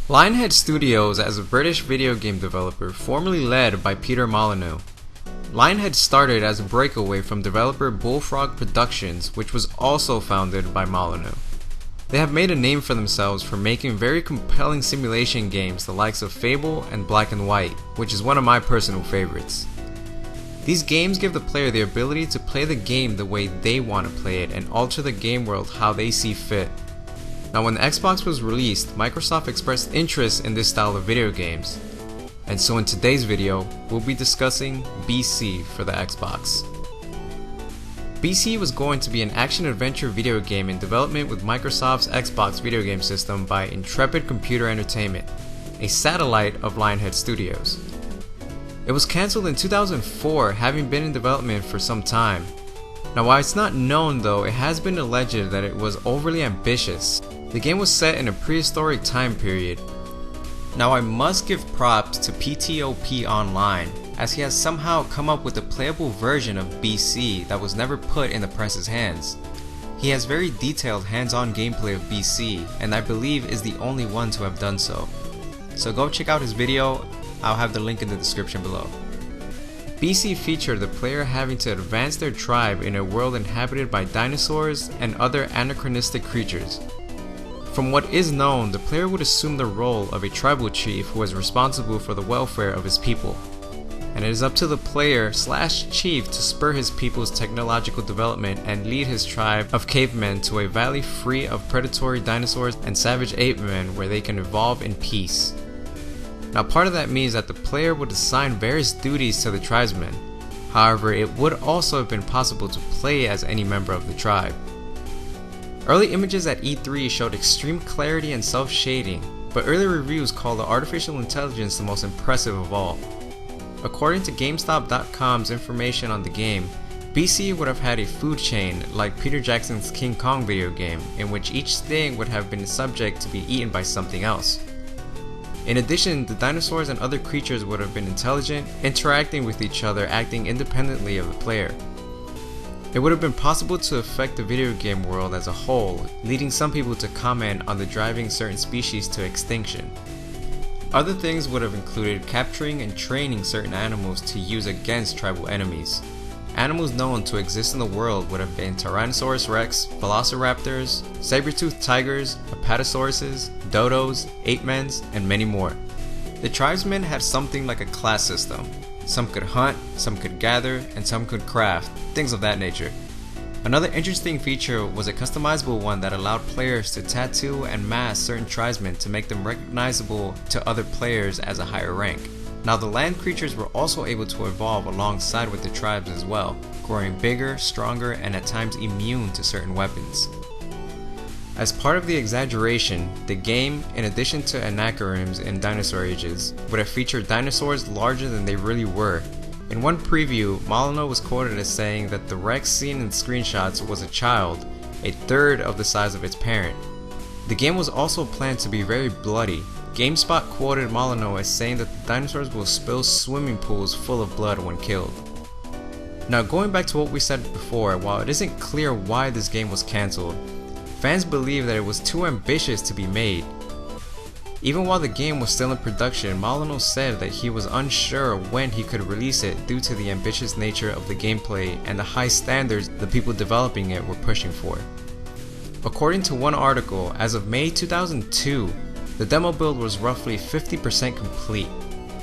Lionhead Studios is a British video game developer formerly led by Peter Molyneux. Lionhead started as a breakaway from developer Bullfrog Productions, which was also founded by Molyneux. They have made a name for themselves for making very compelling simulation games the likes of Fable and Black and White, which is one of my personal favorites. These games give the player the ability to play the game the way they want to play it and alter the game world how they see fit. Now, when the Xbox was released, Microsoft expressed interest in this style of video games. And so in today's video, we'll be discussing BC for the Xbox. BC was going to be an action-adventure video game in development with Microsoft's Xbox video game system by Intrepid Computer Entertainment, a satellite of Lionhead Studios. It was cancelled in 2004, having been in development for some time. Now, while it's not known though, it has been alleged that it was overly ambitious. The game was set in a prehistoric time period. Now, I must give props to PTOP Online, as he has somehow come up with a playable version of BC that was never put in the press's hands. He has very detailed hands-on gameplay of BC, and I believe is the only one to have done so. So go check out his video, I'll have the link in the description below. BC featured the player having to advance their tribe in a world inhabited by dinosaurs and other anachronistic creatures. From what is known, the player would assume the role of a tribal chief who is responsible for the welfare of his people. And it is up to the player/chief to spur his people's technological development and lead his tribe of cavemen to a valley free of predatory dinosaurs and savage ape men where they can evolve in peace. Now, part of that means that the player would assign various duties to the tribesmen. However, it would also have been possible to play as any member of the tribe. Early images at E3 showed extreme clarity and self-shading, but early reviews called the artificial intelligence the most impressive of all. According to GameStop.com's information on the game, BC would have had a food chain like Peter Jackson's King Kong video game, in which each thing would have been subject to be eaten by something else. In addition, the dinosaurs and other creatures would have been intelligent, interacting with each other, acting independently of the player. It would have been possible to affect the video game world as a whole, leading some people to comment on the driving certain species to extinction. Other things would have included capturing and training certain animals to use against tribal enemies. Animals known to exist in the world would have been Tyrannosaurus rex, velociraptors, saber-toothed tigers, apatosauruses, dodos, ape-mens, and many more. The tribesmen had something like a class system. Some could hunt, some could gather, and some could craft, things of that nature. Another interesting feature was a customizable one that allowed players to tattoo and mask certain tribesmen to make them recognizable to other players as a higher rank. Now, the land creatures were also able to evolve alongside with the tribes as well, growing bigger, stronger, and at times immune to certain weapons. As part of the exaggeration, the game, in addition to anachronisms in dinosaur ages, would have featured dinosaurs larger than they really were. In one preview, Molyneux was quoted as saying that the Rex seen in screenshots was a child, a third of the size of its parent. The game was also planned to be very bloody. GameSpot quoted Molyneux as saying that the dinosaurs will spill swimming pools full of blood when killed. Now, going back to what we said before, while it isn't clear why this game was cancelled, fans believe that it was too ambitious to be made. Even while the game was still in production, Molyneux said that he was unsure when he could release it due to the ambitious nature of the gameplay and the high standards the people developing it were pushing for. According to one article, as of May 2002, the demo build was roughly 50% complete.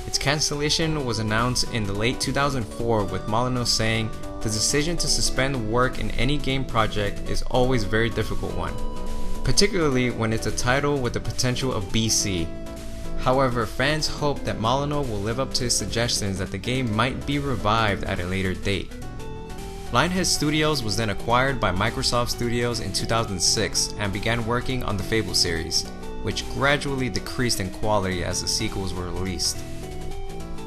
Its cancellation was announced in the late 2004, with Molyneux saying, "The decision to suspend work in any game project is always a very difficult one, particularly when it's a title with the potential of BC. However, fans hope that Molyneux will live up to his suggestions that the game might be revived at a later date." Lionhead Studios was then acquired by Microsoft Studios in 2006 and began working on the Fable series, which gradually decreased in quality as the sequels were released.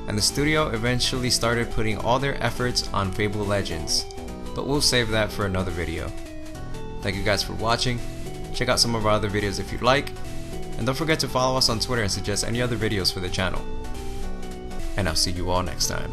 And the studio eventually started putting all their efforts on Fable Legends, but we'll save that for another video. Thank you guys for watching. Check out some of our other videos if you'd like, and don't forget to follow us on Twitter and suggest any other videos for the channel. And I'll see you all next time.